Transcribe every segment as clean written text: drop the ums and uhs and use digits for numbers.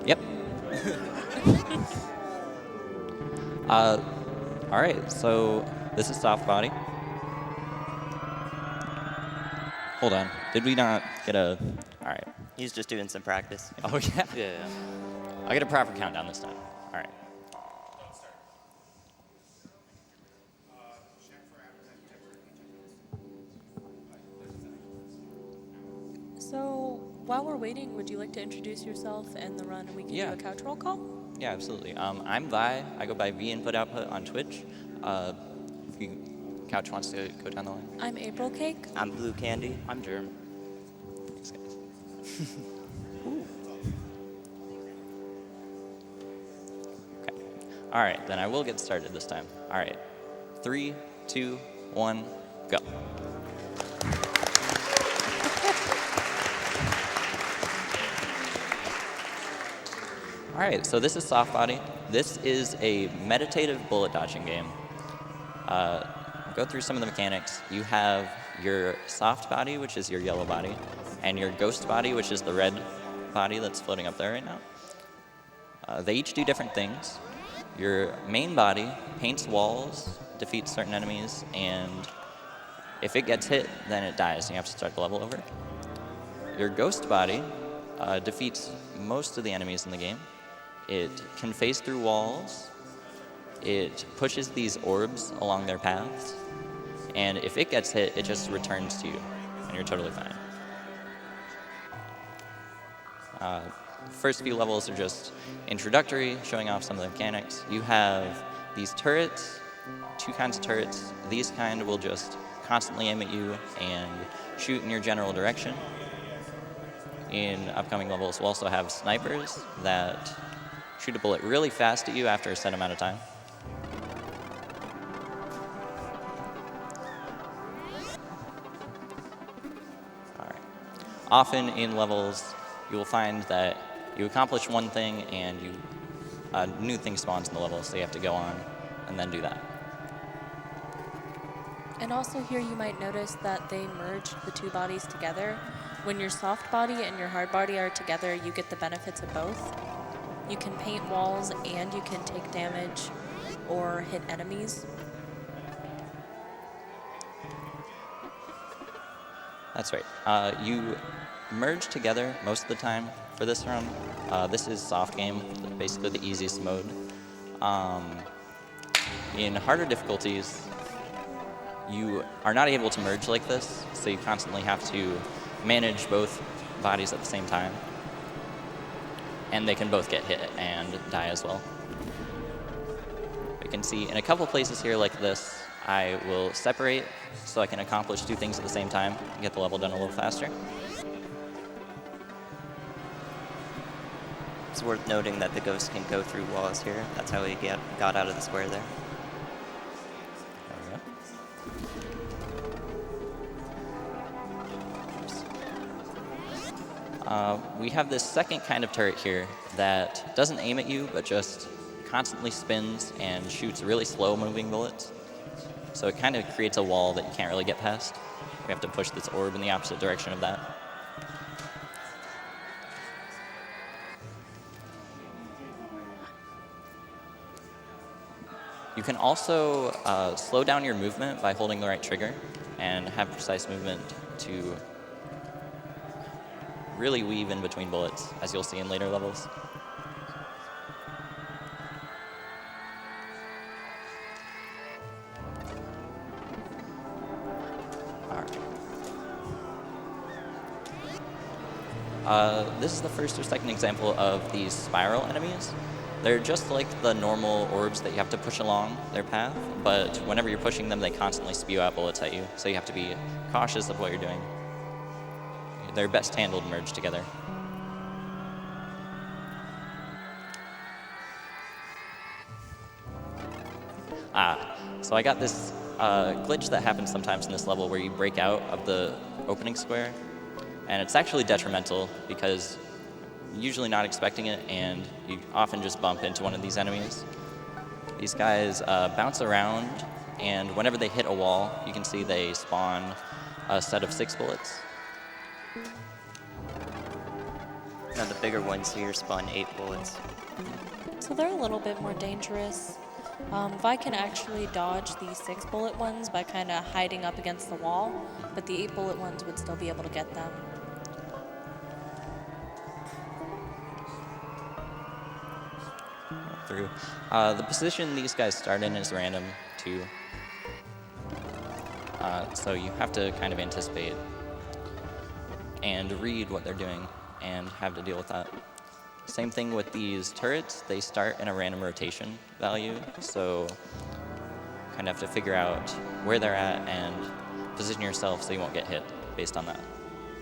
Yep. All right, so this is soft body. Hold on. Did we not get a... All right. He's just doing some practice. Oh, yeah. Yeah. I'll get a proper countdown this time. All right. So, while we're waiting, would you like to introduce yourself and the run, and we can Yeah. do a couch roll call? Yeah, absolutely. I'm Vi. I go by V Input Output on Twitch. If you, Couch wants to go down the line. I'm April Cake. I'm Blue Candy. I'm Germ. Thanks, guys. Okay. All right, then I will get started this time. All right. 3, 2, 1, go. All right, so this is soft body. This is a meditative bullet dodging game. Go through some of the mechanics. You have your soft body, which is your yellow body, and your ghost body, which is the red body that's floating up there right now. They each do different things. Your main body paints walls, defeats certain enemies, and if it gets hit, then it dies, and you have to start the level over. Your ghost body defeats most of the enemies in the game. It can phase through walls. It pushes these orbs along their paths. And if it gets hit, it just returns to you, and you're totally fine. First few levels are just introductory, showing off some of the mechanics. You have these turrets, 2 kinds of turrets. These kind will just constantly aim at you and shoot in your general direction. In upcoming levels, we'll also have snipers that shoot a bullet really fast at you after a set amount of time. All right. Often in levels, you will find that you accomplish one thing and a new thing spawns in the level, so you have to go on and then do that. And also here you might notice that they merged the 2 bodies together. When your soft body and your hard body are together, you get the benefits of both. You can paint walls and you can take damage or hit enemies. That's right. You merge together most of the time for this run. This is soft game, basically the easiest mode. In harder difficulties, you are not able to merge like this, so you constantly have to manage both bodies at the same time. And they can both get hit and die as well. You can see in a couple places here like this, I will separate so I can accomplish 2 things at the same time and get the level done a little faster. It's worth noting that the ghost can go through walls here. That's how he got out of the square there. There we go. We have this second kind of turret here that doesn't aim at you, but just constantly spins and shoots really slow-moving bullets. So it kind of creates a wall that you can't really get past. We have to push this orb in the opposite direction of that. You can also slow down your movement by holding the right trigger and have precise movement to really weave in between bullets, as you'll see in later levels. This is the first or second example of these spiral enemies. They're just like the normal orbs that you have to push along their path, but whenever you're pushing them, they constantly spew out bullets at you, so you have to be cautious of what you're doing. They're best handled merged together. So I got this glitch that happens sometimes in this level where you break out of the opening square, and it's actually detrimental because you're usually not expecting it, and you often just bump into one of these enemies. These guys bounce around, and whenever they hit a wall, you can see they spawn a set of 6 bullets. Now the bigger ones here spawn 8 bullets. So they're a little bit more dangerous. Vi can actually dodge the 6 bullet ones by kind of hiding up against the wall, but the 8 bullet ones would still be able to get them. Through. The position these guys start in is random too. So you have to kind of anticipate and read what they're doing and have to deal with that. Same thing with these turrets. They start in a random rotation value, so kind of have to figure out where they're at and position yourself so you won't get hit based on that.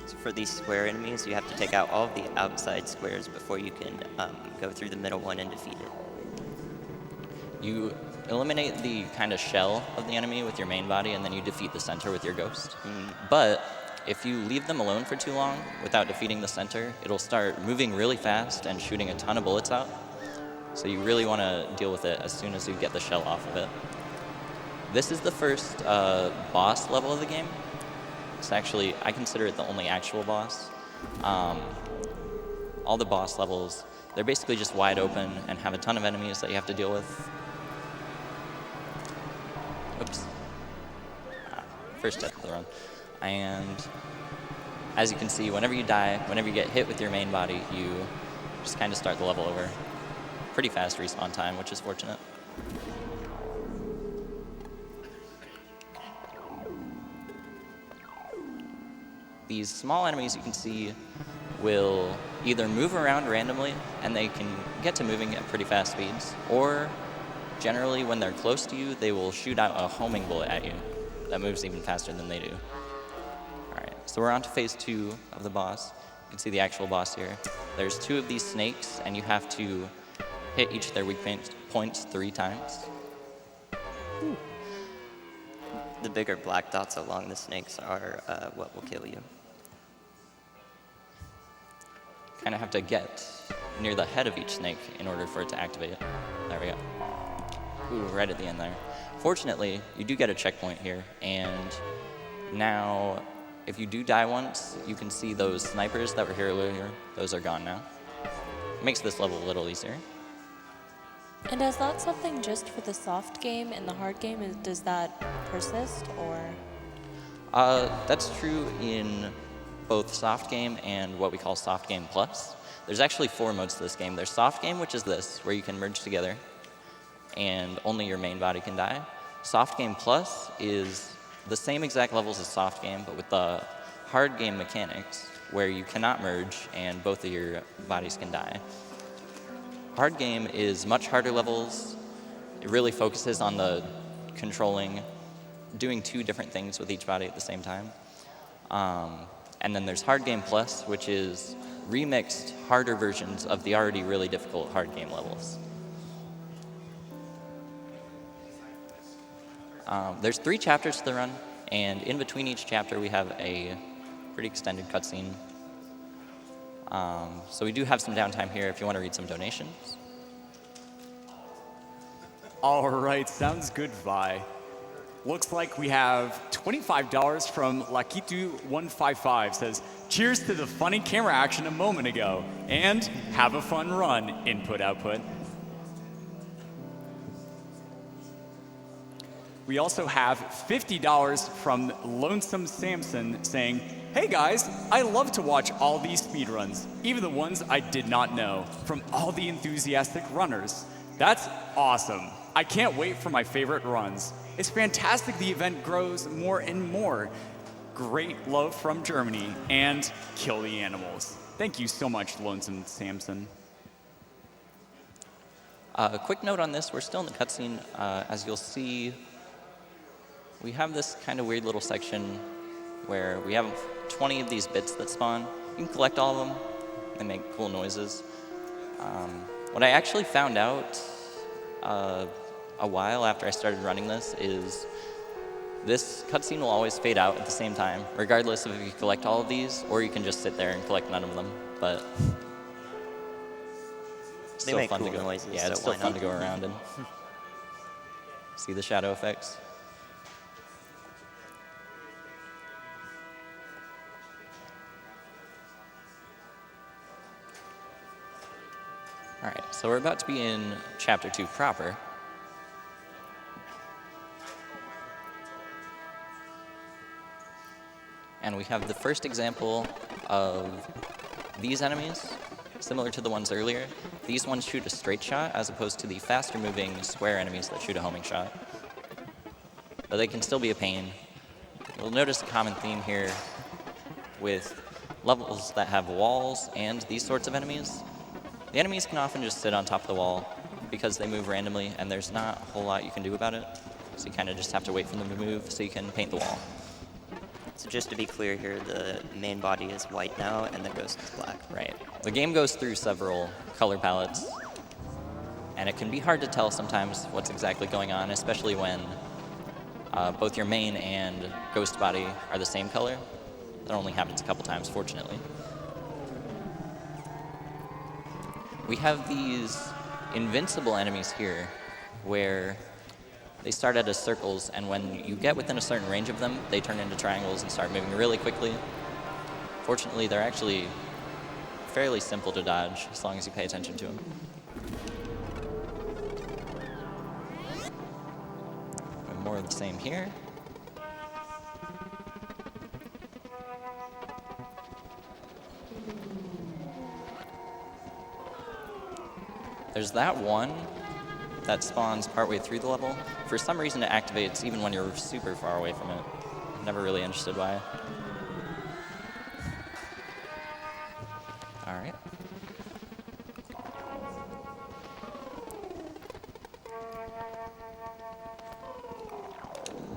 So for these square enemies, you have to take out all of the outside squares before you can go through the middle one and defeat it. You eliminate the kind of shell of the enemy with your main body, and then you defeat the center with your ghost. But if you leave them alone for too long without defeating the center, it'll start moving really fast and shooting a ton of bullets out. So you really want to deal with it as soon as you get the shell off of it. This is the first boss level of the game. It's actually, I consider it the only actual boss. All the boss levels, they're basically just wide open and have a ton of enemies that you have to deal with. Oops. First step of the run. And as you can see, whenever you die, whenever you get hit with your main body, you just kind of start the level over. Pretty fast respawn time, which is fortunate. These small enemies you can see will either move around randomly, and they can get to moving at pretty fast speeds, or generally when they're close to you, they will shoot out a homing bullet at you that moves even faster than they do. Alright, so we're on to phase 2 of the boss. You can see the actual boss here. There's 2 of these snakes, and you have to hit each of their weak points 3 times. The bigger black dots along the snakes are what will kill you. Kind of have to get near the head of each snake in order for it to activate it. There we go. Ooh, right at the end there. Fortunately, you do get a checkpoint here, and now if you do die once, you can see those snipers that were here earlier. Those are gone now. Makes this level a little easier. And is that something just for the soft game and the hard game? Does that persist, or? That's true in both soft game and what we call soft game plus. There's actually 4 modes to this game. There's soft game, which is this, where you can merge together and only your main body can die. Soft game plus is the same exact levels as soft game, but with the hard game mechanics, where you cannot merge and both of your bodies can die. Hard game is much harder levels. It really focuses on the controlling, doing 2 different things with each body at the same time. And then there's hard game plus, which is remixed harder versions of the already really difficult hard game levels. There's 3 chapters to the run, and in between each chapter we have a pretty extended cutscene. So we do have some downtime here if you want to read some donations. All right, sounds good, Vi. Looks like we have $25 from Lakitu155. Says, cheers to the funny camera action a moment ago, and have a fun run, input, output. We also have $50 from Lonesome Samson saying, hey guys, I love to watch all these speedruns, even the ones I did not know, from all the enthusiastic runners. That's awesome. I can't wait for my favorite runs. It's fantastic the event grows more and more. Great love from Germany, and kill the animals. Thank you so much, Lonesome Samson. A quick note on this, we're still in the cutscene. As you'll see, we have this kind of weird little section where we have 20 of these bits that spawn. You can collect all of them. They make cool noises. What I actually found out a while after I started running this is this cutscene will always fade out at the same time, regardless of if you collect all of these or you can just sit there and collect none of them. But it's They still make fun cool to go. noises, Yeah, it's so still why fun not? to go around and see the shadow effects. All right, so we're about to be in Chapter 2 proper. And we have the first example of these enemies, similar to the ones earlier. These ones shoot a straight shot as opposed to the faster moving square enemies that shoot a homing shot. But they can still be a pain. You'll notice a common theme here with levels that have walls and these sorts of enemies. The enemies can often just sit on top of the wall because they move randomly and there's not a whole lot you can do about it. So you kind of just have to wait for them to move so you can paint the wall. So just to be clear here, the main body is white now and the ghost is black. Right. The game goes through several color palettes, and it can be hard to tell sometimes what's exactly going on, especially when both your main and ghost body are the same color. That only happens a couple times, fortunately. We have these invincible enemies here, where they start out as circles, and when you get within a certain range of them, they turn into triangles and start moving really quickly. Fortunately, they're actually fairly simple to dodge, as long as you pay attention to them. And more of the same here. There's that one that spawns partway through the level. For some reason it activates even when you're super far away from it. Never really understood why. Alright.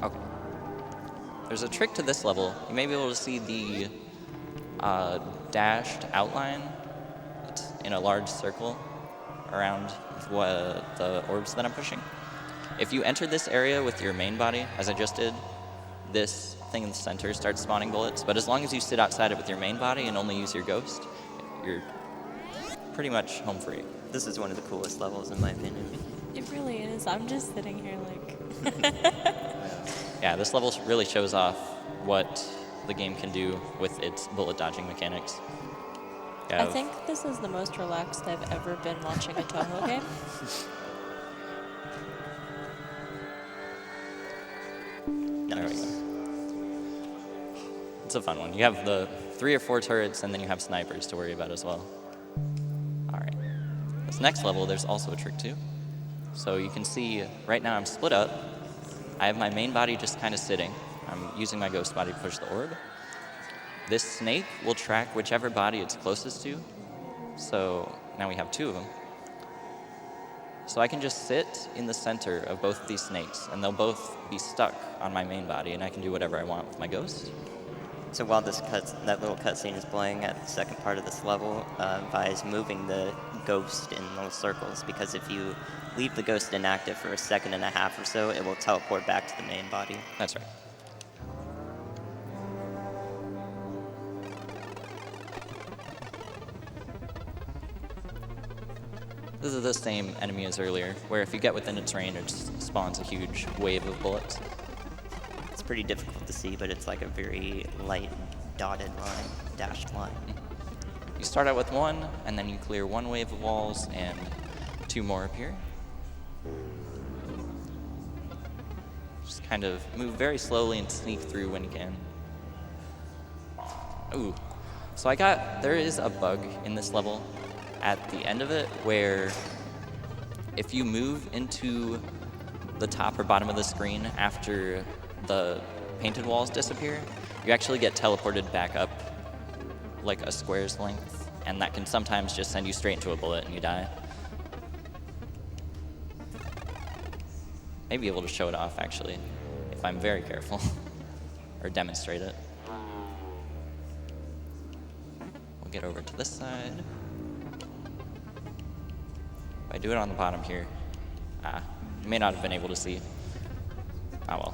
Okay. There's a trick to this level. You may be able to see the dashed outline. It's in a large circle around the orbs that I'm pushing. If you enter this area with your main body, as I just did, this thing in the center starts spawning bullets, but as long as you sit outside it with your main body and only use your ghost, you're pretty much home free. This is one of the coolest levels in my opinion. It really is. I'm just sitting here like. Yeah, this level really shows off what the game can do with its bullet dodging mechanics. I think this is the most relaxed I've ever been watching a Toho game. There we go. It's a fun one. You have the 3 or 4 turrets, and then you have snipers to worry about as well. All right. This next level, there's also a trick too. So you can see right now I'm split up. I have my main body just kind of sitting. I'm using my ghost body to push the orb. This snake will track whichever body it's closest to. So now we have 2 of them. So I can just sit in the center of both of these snakes, and they'll both be stuck on my main body, and I can do whatever I want with my ghost. So while that little cutscene is playing at the second part of this level, Vi is moving the ghost in little circles, because if you leave the ghost inactive for a second and a half or so, it will teleport back to the main body. That's right. This is the same enemy as earlier, where if you get within its range, it just spawns a huge wave of bullets. It's pretty difficult to see, but it's like a very light dotted line, dashed line. You start out with 1, and then you clear 1 wave of walls, and 2 more appear. Just kind of move very slowly and sneak through when you can. Ooh. So there is a bug in this level at the end of it where if you move into the top or bottom of the screen after the painted walls disappear, you actually get teleported back up like a square's length, and that can sometimes just send you straight into a bullet and you die. May be able to show it off actually, if I'm very careful, or demonstrate it. We'll get over to this side. If I do it on the bottom here, you may not have been able to see. Ah well.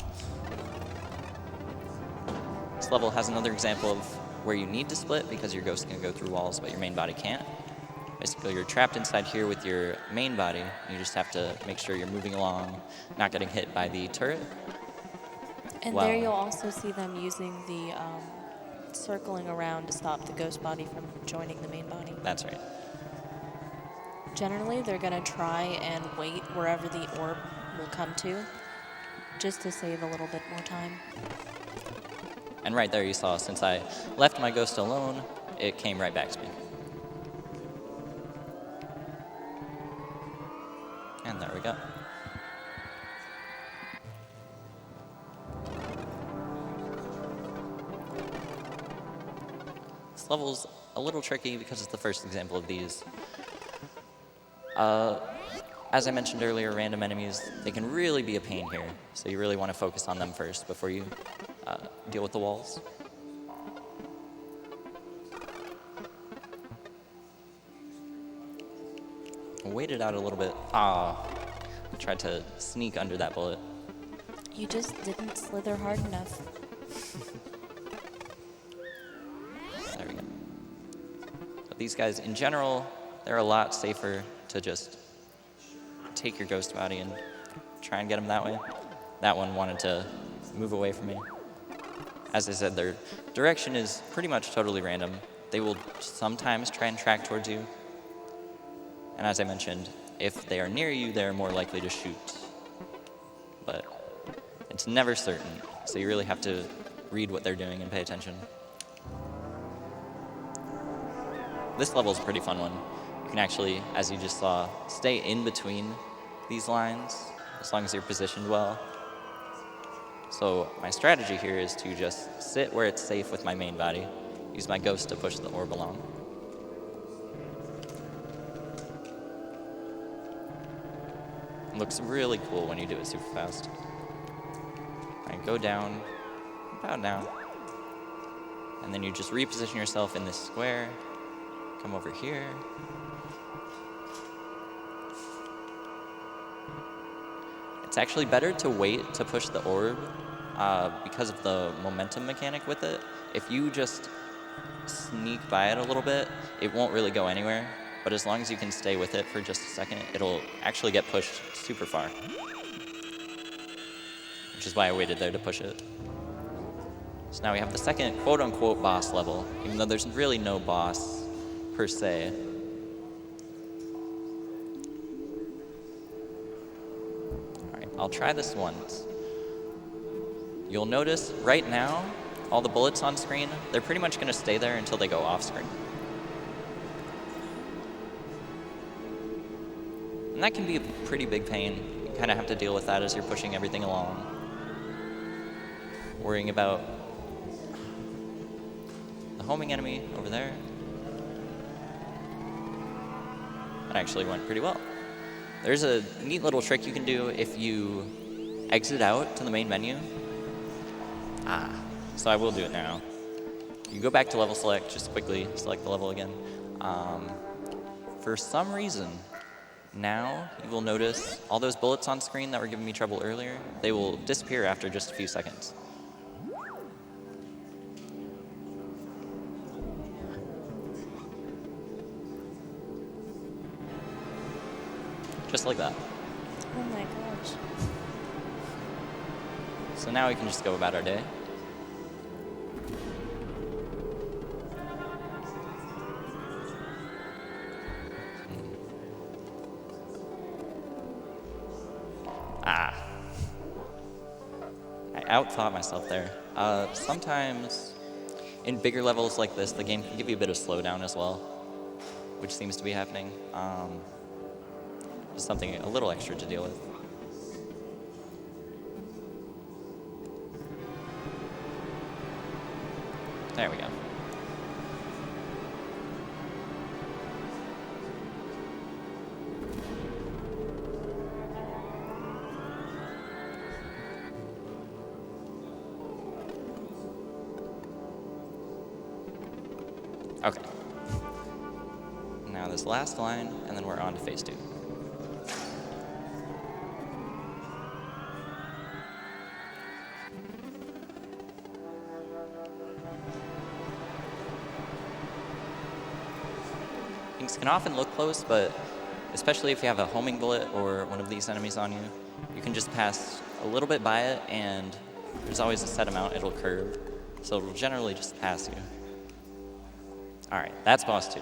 This level has another example of where you need to split because your ghost can go through walls, but your main body can't. Basically, you're trapped inside here with your main body. You just have to make sure you're moving along, not getting hit by the turret. And there you'll also see them using the circling around to stop the ghost body from joining the main body. That's right. Generally, they're going to try and wait wherever the orb will come to, just to save a little bit more time. And right there you saw, since I left my ghost alone, it came right back to me. And there we go. This level's a little tricky because it's the first example of these. As I mentioned earlier, random enemies, they can really be a pain here. So you really want to focus on them first before you deal with the walls. Wait it out a little bit. I tried to sneak under that bullet. You just didn't slither hard enough. There we go. But these guys, in general, they're a lot safer to just take your ghost body and try and get them that way. That one wanted to move away from me. As I said, their direction is pretty much totally random. They will sometimes try and track towards you. And as I mentioned, if they are near you, they're more likely to shoot. But it's never certain, so you really have to read what they're doing and pay attention. This level is a pretty fun one. You can actually, as you just saw, stay in between these lines as long as you're positioned well. So my strategy here is to just sit where it's safe with my main body, use my ghost to push the orb along. It looks really cool when you do it super fast. All right, go down, about now. And then you just reposition yourself in this square. Come over here. It's actually better to wait to push the orb because of the momentum mechanic with it. If you just sneak by it a little bit, it won't really go anywhere. But as long as you can stay with it for just a second, it'll actually get pushed super far. Which is why I waited there to push it. So now we have the second quote-unquote boss level, even though there's really no boss per se. All right, I'll try this once. You'll notice right now, all the bullets on screen, they're pretty much going to stay there until they go off screen. And that can be a pretty big pain. You kind of have to deal with that as you're pushing everything along. Worrying about the homing enemy over there. That actually went pretty well. There's a neat little trick you can do if you exit out to the main menu. So I will do it now. You go back to level select, just quickly select the level again. For some reason, now you will notice all those bullets on screen that were giving me trouble earlier, they will disappear after just a few seconds. Just like that. Oh my gosh. So now we can just go about our day. I outthought myself there. Sometimes in bigger levels like this, the game can give you a bit of slowdown as well, which seems to be happening. Just something a little extra to deal with. There we go. Okay. Now this last line, and then we're on to phase 2. Things can often look close, but especially if you have a homing bullet or one of these enemies on you, you can just pass a little bit by it, and there's always a set amount it'll curve, so it'll generally just pass you. All right, that's boss 2.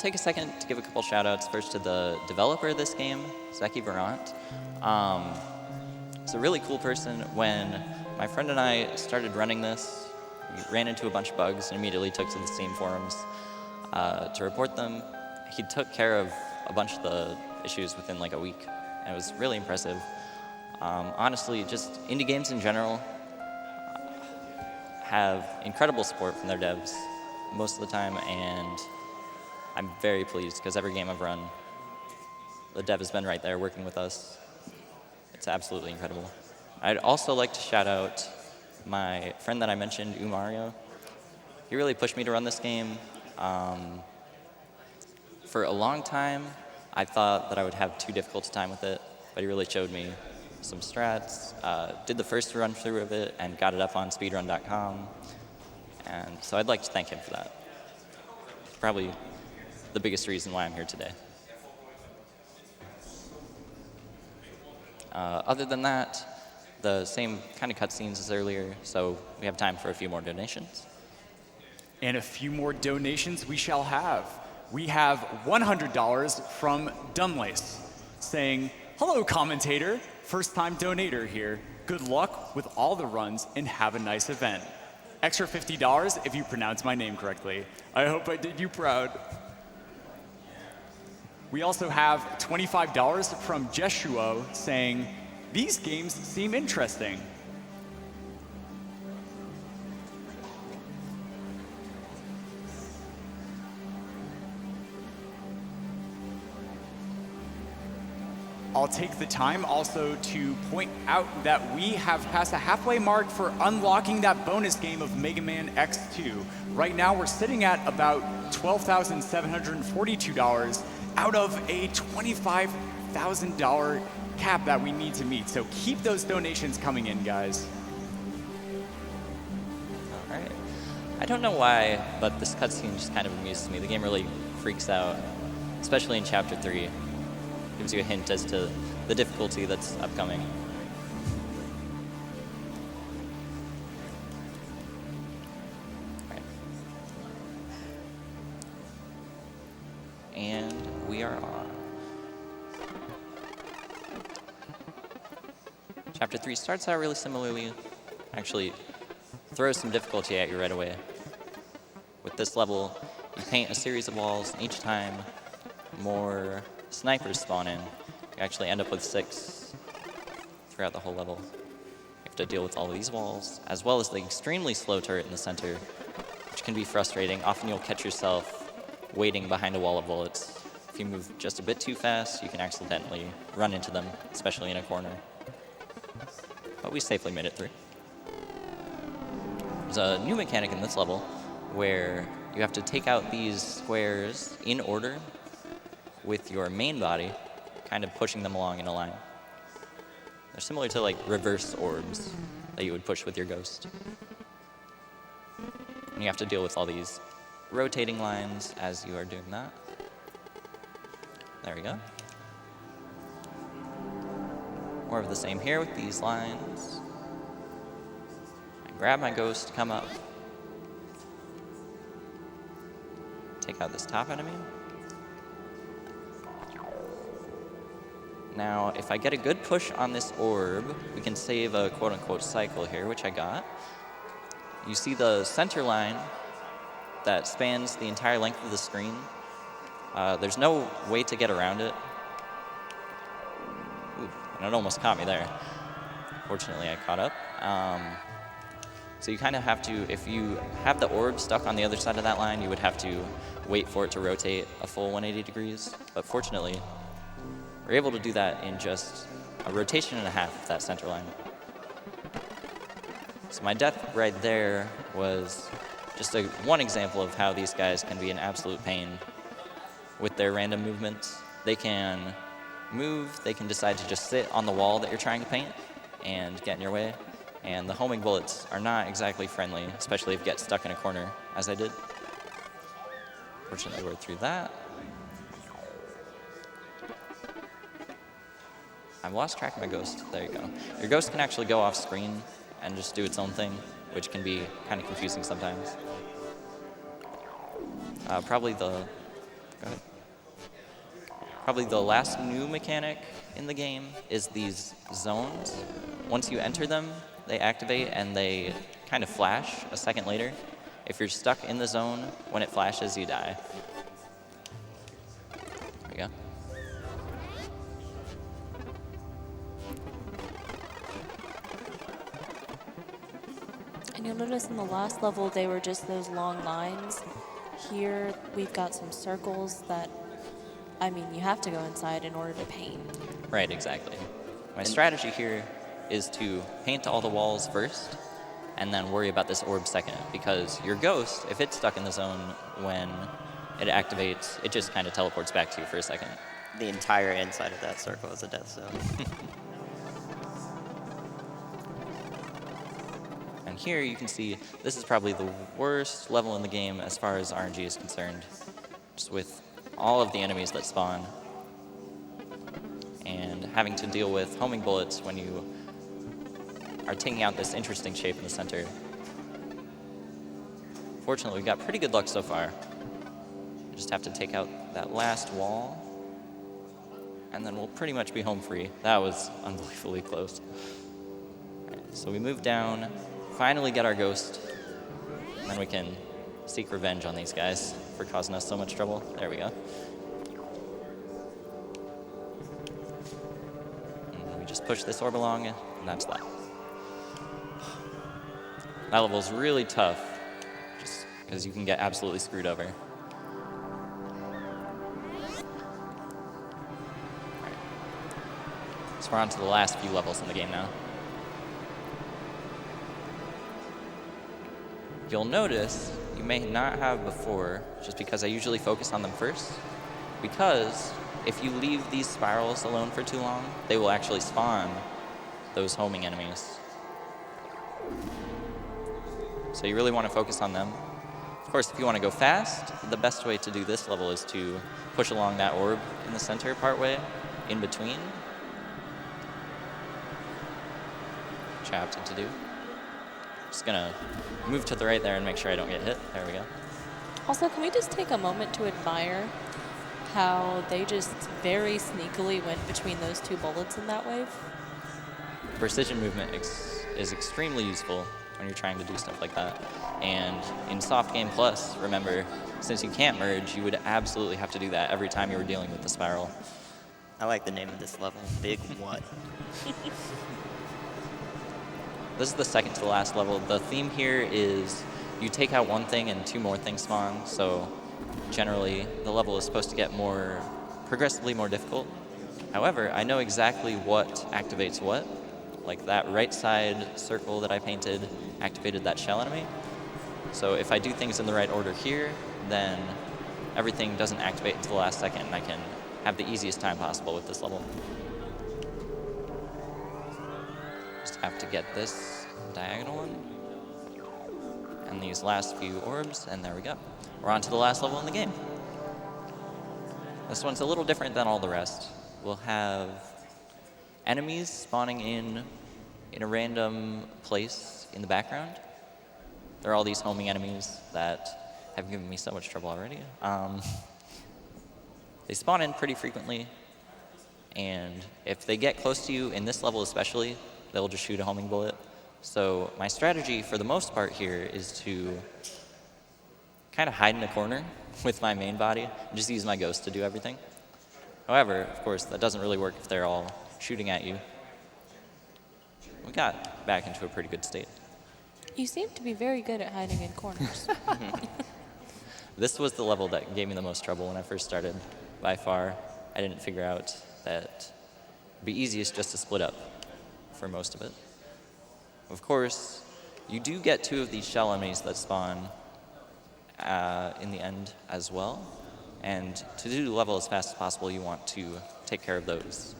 take a second to give a couple shout outs first to the developer of this game, Zeki Verant. He's a really cool person. When my friend and I started running this, we ran into a bunch of bugs and immediately took to the Steam forums to report them. He took care of a bunch of the issues within like a week, and it was really impressive. Honestly, just indie games in general have incredible support from their devs most of the time, and I'm very pleased because every game I've run, the dev has been right there working with us. It's absolutely incredible. I'd also like to shout out my friend that I mentioned, Umario. He really pushed me to run this game. For a long time, I thought that I would have too difficult a time with it, but he really showed me some strats, did the first run through of it, and got it up on speedrun.com. And so I'd like to thank him for that. It's probably the biggest reason why I'm here today. Other than that, the same kind of cutscenes as earlier, so we have time for a few more donations. And a few more donations we shall have. We have $100 from Dunlace saying, "Hello, commentator. First-time donator here. Good luck with all the runs and have a nice event. Extra $50 if you pronounce my name correctly. I hope I did you proud." We also have $25 from Jeshuo saying, "These games seem interesting." I'll take the time also to point out that we have passed the halfway mark for unlocking that bonus game of Mega Man X2. Right now we're sitting at about $12,742 out of a $25,000 cap that we need to meet. So keep those donations coming in, guys. All right. I don't know why, but this cutscene just kind of amuses me. The game really freaks out, especially in Chapter 3. Gives you a hint as to the difficulty that's upcoming. Right. And we are on. Chapter 3 starts out really similarly. Actually, throws some difficulty at you right away. With this level, you paint a series of walls, and each time more snipers spawn in. You actually end up with 6 throughout the whole level. You have to deal with all of these walls, as well as the extremely slow turret in the center, which can be frustrating. Often you'll catch yourself waiting behind a wall of bullets. If you move just a bit too fast, you can accidentally run into them, especially in a corner. But we safely made it through. There's a new mechanic in this level where you have to take out these squares in order with your main body, kind of pushing them along in a line. They're similar to like reverse orbs that you would push with your ghost. And you have to deal with all these rotating lines as you are doing that. There we go. More of the same here with these lines. I grab my ghost, come up, take out this top enemy. Now, if I get a good push on this orb, we can save a quote-unquote cycle here, which I got. You see the center line that spans the entire length of the screen. There's no way to get around it. Ooh, and it almost caught me there. Fortunately, I caught up. So you kind of have to, if you have the orb stuck on the other side of that line, you would have to wait for it to rotate a full 180 degrees. But fortunately, we're able to do that in just a rotation and a half of that center line. So my death right there was just one example of how these guys can be an absolute pain with their random movements. They can move, they can decide to just sit on the wall that you're trying to paint and get in your way. And the homing bullets are not exactly friendly, especially if you get stuck in a corner, as I did. Fortunately, we're through that. I've lost track of my ghost. There you go. Your ghost can actually go off screen and just do its own thing, which can be kind of confusing sometimes. Probably the... Go ahead. Probably the last new mechanic in the game is these zones. Once you enter them, they activate and they kind of flash a second later. If you're stuck in the zone, when it flashes, you die. There we go. And you'll notice in the last level, they were just those long lines. Here, we've got some circles that, I mean, you have to go inside in order to paint. Right, exactly. My strategy here is to paint all the walls first, and then worry about this orb second, because your ghost, if it's stuck in the zone when it activates, it just kind of teleports back to you for a second. The entire inside of that circle is a death zone. And here you can see this is probably the worst level in the game as far as RNG is concerned, just with all of the enemies that spawn and having to deal with homing bullets when you are taking out this interesting shape in the center. Fortunately, we got pretty good luck so far. We just have to take out that last wall, and then we'll pretty much be home free. That was unbelievably close. Right, so we move down, finally get our ghost, and then we can seek revenge on these guys for causing us so much trouble. There we go. And we just push this orb along, and that's that. That level's really tough, just because you can get absolutely screwed over. So we're on to the last few levels in the game now. You'll notice you may not have before, just because I usually focus on them first, because if you leave these spirals alone for too long, they will actually spawn those homing enemies. So you really want to focus on them. Of course, if you want to go fast, the best way to do this level is to push along that orb in the center partway, in between. Which I opted to do. Just gonna move to the right there and make sure I don't get hit. There we go. Also, can we just take a moment to admire how they just very sneakily went between those two bullets in that wave? Precision movement is extremely useful when you're trying to do stuff like that. And in Soft Game Plus, remember, since you can't merge, you would absolutely have to do that every time you were dealing with the spiral. I like the name of this level, Big What? This is the second to the last level. The theme here is you take out one thing and two more things spawn, so generally the level is supposed to get progressively more difficult. However, I know exactly what activates what. Like that right side circle that I painted activated that shell enemy. So if I do things in the right order here, then everything doesn't activate until the last second, and I can have the easiest time possible with this level. Just have to get this diagonal one, and these last few orbs, and there we go. We're on to the last level in the game. This one's a little different than all the rest. We'll have enemies spawning in a random place in the background. There are all these homing enemies that have given me so much trouble already. They spawn in pretty frequently, and if they get close to you, in this level especially, they'll just shoot a homing bullet. So my strategy for the most part here is to kind of hide in a corner with my main body and just use my ghost to do everything. However, of course, that doesn't really work if they're all shooting at you. We got back into a pretty good state. You seem to be very good at hiding in corners. This was the level that gave me the most trouble when I first started. By far, I didn't figure out that it'd be easiest just to split up for most of it. Of course, you do get two of these shell enemies that spawn in the end as well. And to do the level as fast as possible, you want to take care of those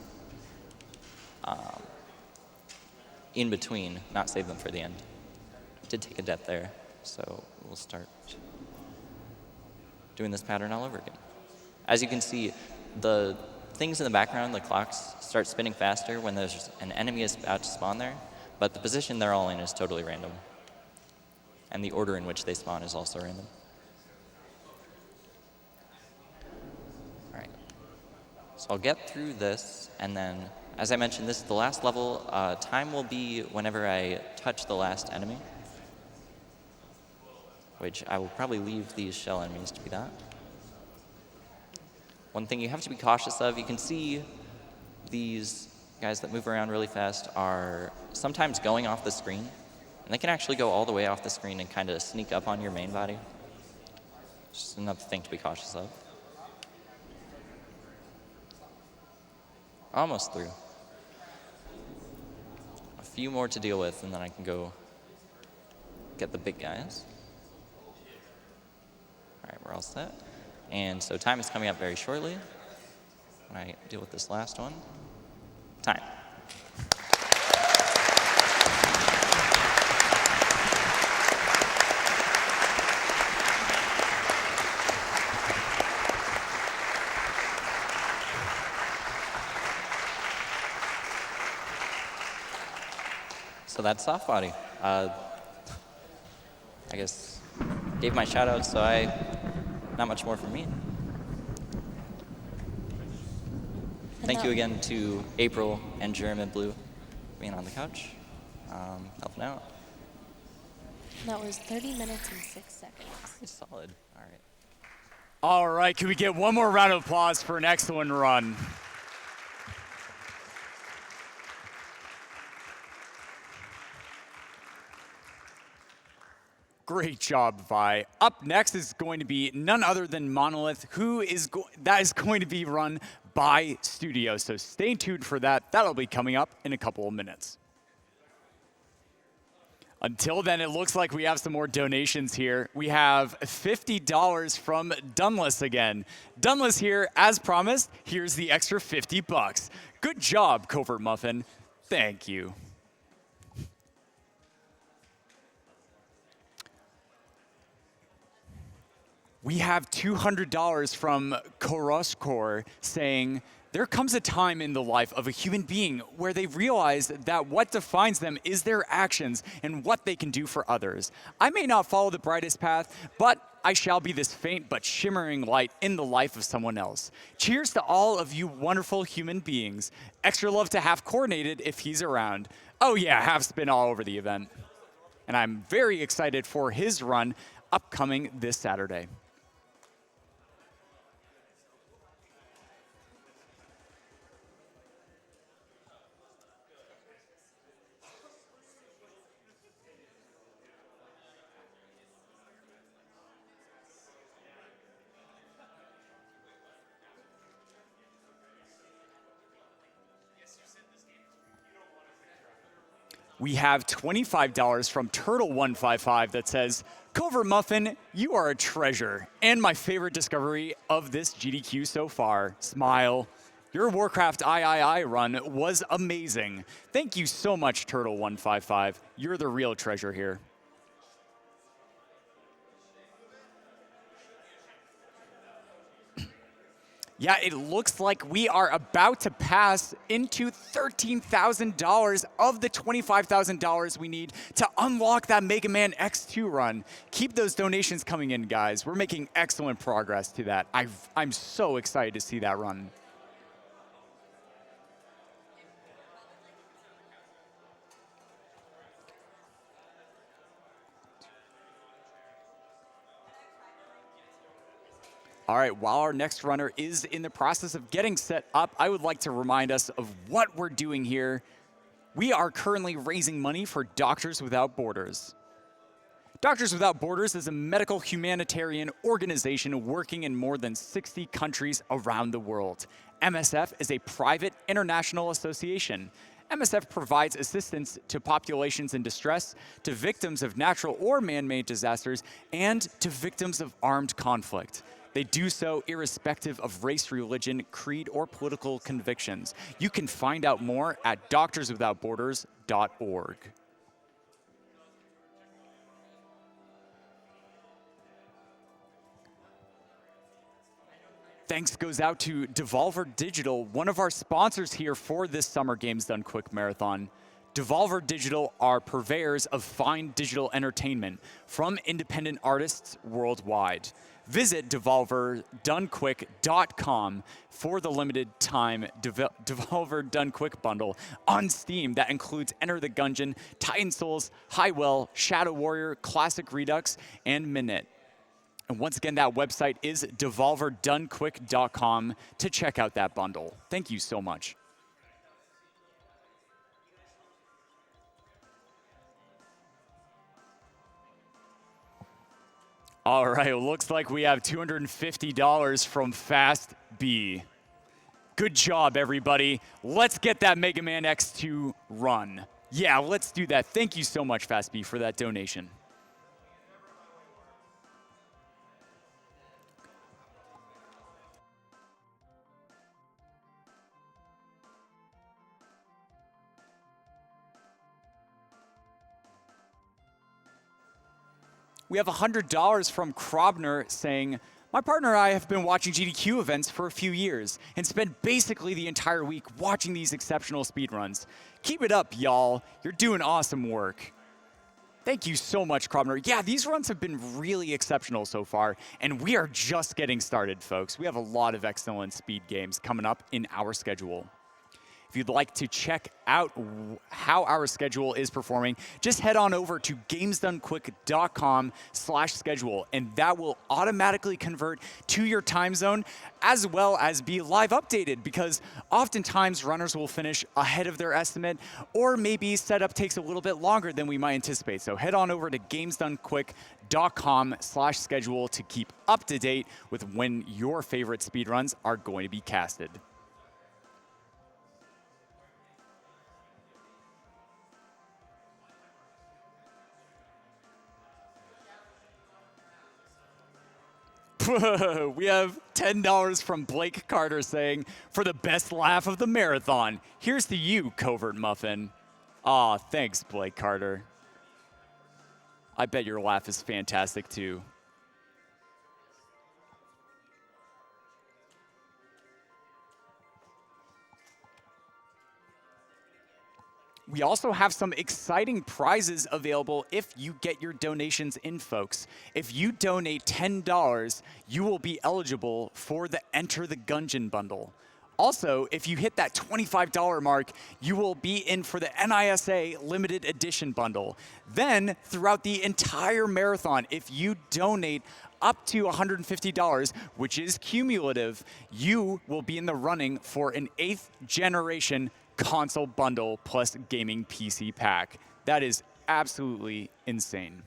in between, not save them for the end. Did take a death there, so we'll start doing this pattern all over again. As you can see, the things in the background, the clocks, start spinning faster when there's an enemy is about to spawn there, but the position they're all in is totally random. And the order in which they spawn is also random. All right. So I'll get through this, and then, as I mentioned, this is the last level. Time will be whenever I touch the last enemy, which I will probably leave these shell enemies to be that. One thing you have to be cautious of, you can see these guys that move around really fast are sometimes going off the screen, and they can actually go all the way off the screen and kind of sneak up on your main body. Just another thing to be cautious of. Almost through. A few more to deal with, and then I can go get the big guys. All right, we're all set. And so time is coming up very shortly when I deal with this last one. Time. So that's soft body. I guess gave my shout out, so not much more from me. Thank you again to April and Jerem and Blue for being on the couch, helping out. That was 30 minutes and 6 seconds. It's solid. All right. All right, can we get one more round of applause for an excellent run? Great job, Vi. Up next is going to be none other than Monolith, that is going to be run by Studio. So stay tuned for that. That'll be coming up in a couple of minutes. Until then, it looks like we have some more donations here. We have $50 from Dunless again. Dunless here, as promised, here's the extra $50. Good job, Covert Muffin. Thank you. We have $200 from Koroskor saying, there comes a time in the life of a human being where they realize that what defines them is their actions and what they can do for others. I may not follow the brightest path, but I shall be this faint but shimmering light in the life of someone else. Cheers to all of you wonderful human beings. Extra love to Half Coordinated if he's around. Oh yeah, Half's been all over the event. And I'm very excited for his run upcoming this Saturday. We have $25 from Turtle155 that says, Covert Muffin, you are a treasure and my favorite discovery of this GDQ so far. Smile. Your Warcraft III run was amazing. Thank you so much, Turtle155. You're the real treasure here. Yeah, it looks like we are about to pass into $13,000 of the $25,000 we need to unlock that Mega Man X2 run. Keep those donations coming in, guys. We're making excellent progress to that. I'm so excited to see that run. All right, while our next runner is in the process of getting set up, I would like to remind us of what we're doing here. We are currently raising money for Doctors Without Borders. Doctors Without Borders is a medical humanitarian organization working in more than 60 countries around the world. MSF is a private international association. MSF provides assistance to populations in distress, to victims of natural or man-made disasters, and to victims of armed conflict. They do so irrespective of race, religion, creed, or political convictions. You can find out more at doctorswithoutborders.org. Thanks goes out to Devolver Digital, one of our sponsors here for this Summer Games Done Quick Marathon. Devolver Digital are purveyors of fine digital entertainment from independent artists worldwide. Visit devolverdonquick.com for the limited time Devolver Done Quick bundle on Steam that includes Enter the Gungeon, Titan Souls, Highwell, Shadow Warrior, Classic Redux, and Minute. And once again, that website is devolverdonquick.com to check out that bundle. Thank you so much. All right, well, looks like we have $250 from Fast B. Good job, everybody. Let's get that Mega Man X2 run. Yeah, let's do that. Thank you so much, Fast B, for that donation. We have $100 from Krobner saying, my partner and I have been watching GDQ events for a few years and spent basically the entire week watching these exceptional speedruns. Keep it up, y'all. You're doing awesome work. Thank you so much, Krobner. Yeah, these runs have been really exceptional so far, and we are just getting started, folks. We have a lot of excellent speed games coming up in our schedule. If you'd like to check out how our schedule is performing, just head on over to gamesdonequick.com/schedule, and that will automatically convert to your time zone as well as be live updated, because oftentimes runners will finish ahead of their estimate, or maybe setup takes a little bit longer than we might anticipate. So head on over to gamesdonequick.com/schedule to keep up to date with when your favorite speedruns are going to be casted. We have $10 from Blake Carter saying, for the best laugh of the marathon, here's to you, Covert Muffin. Aw, thanks, Blake Carter. I bet your laugh is fantastic, too. We also have some exciting prizes available if you get your donations in, folks. If you donate $10, you will be eligible for the Enter the Gungeon bundle. Also, if you hit that $25 mark, you will be in for the NISA limited edition bundle. Then, throughout the entire marathon, if you donate up to $150, which is cumulative, you will be in the running for an 8th generation console bundle plus gaming PC pack. That is absolutely insane.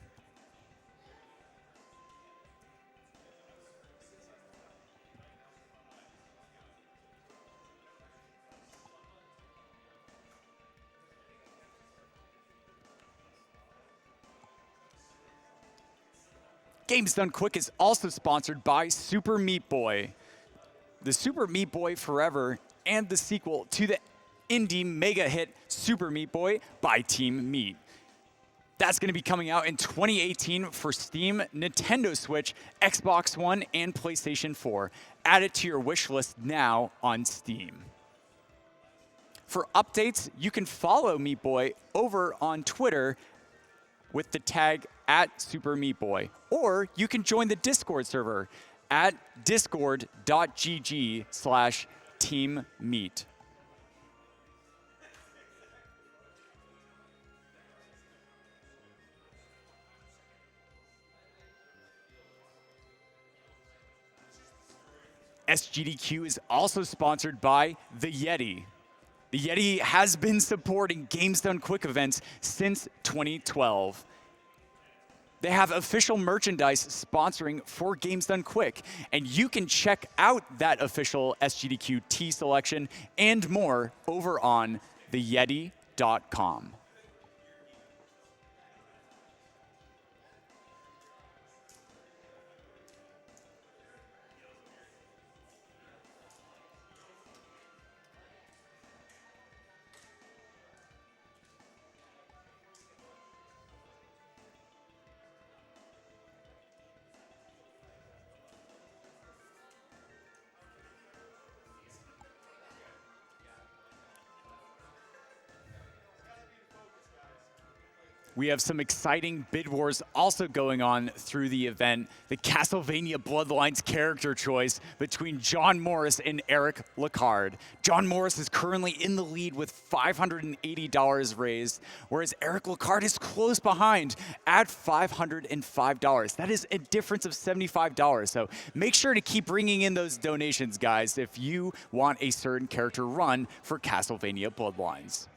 Games Done Quick is also sponsored by Super Meat Boy. The Super Meat Boy Forever and the sequel to the indie mega hit Super Meat Boy by Team Meat. That's going to be coming out in 2018 for Steam, Nintendo Switch, Xbox One, and PlayStation 4. Add it to your wish list now on Steam. For updates, you can follow Meat Boy over on Twitter with the tag @SuperMeatBoy, or you can join the Discord server at discord.gg/teammeat. SGDQ is also sponsored by The Yeti. The Yeti has been supporting Games Done Quick events since 2012. They have official merchandise sponsoring for Games Done Quick, and you can check out that official SGDQ tee selection and more over on theyeti.com. We have some exciting bid wars also going on through the event. The Castlevania Bloodlines character choice between John Morris and Eric Lacard. John Morris is currently in the lead with $580 raised, whereas Eric Lacard is close behind at $505. That is a difference of $75. So make sure to keep bringing in those donations, guys, if you want a certain character run for Castlevania Bloodlines.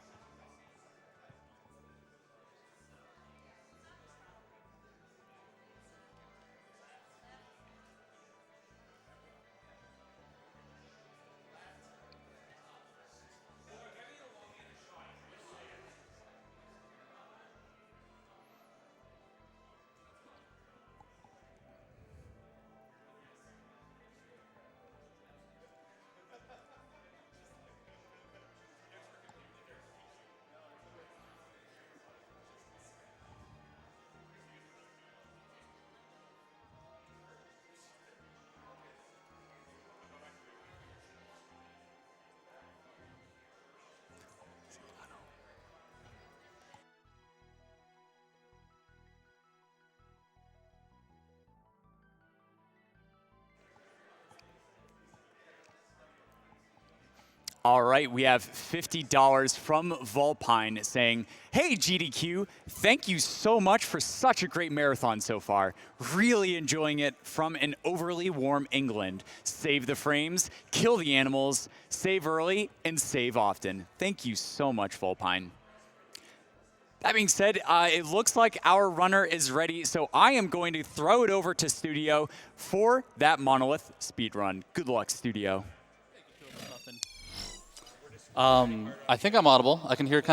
All right, we have $50 from Volpine saying, hey GDQ, thank you so much for such a great marathon so far. Really enjoying it from an overly warm England. Save the frames, kill the animals, save early, and save often. Thank you so much, Volpine. That being said, it looks like our runner is ready, so I am going to throw it over to Studio for that Monolith speedrun. Good luck, Studio. I think I'm audible. I can hear kind of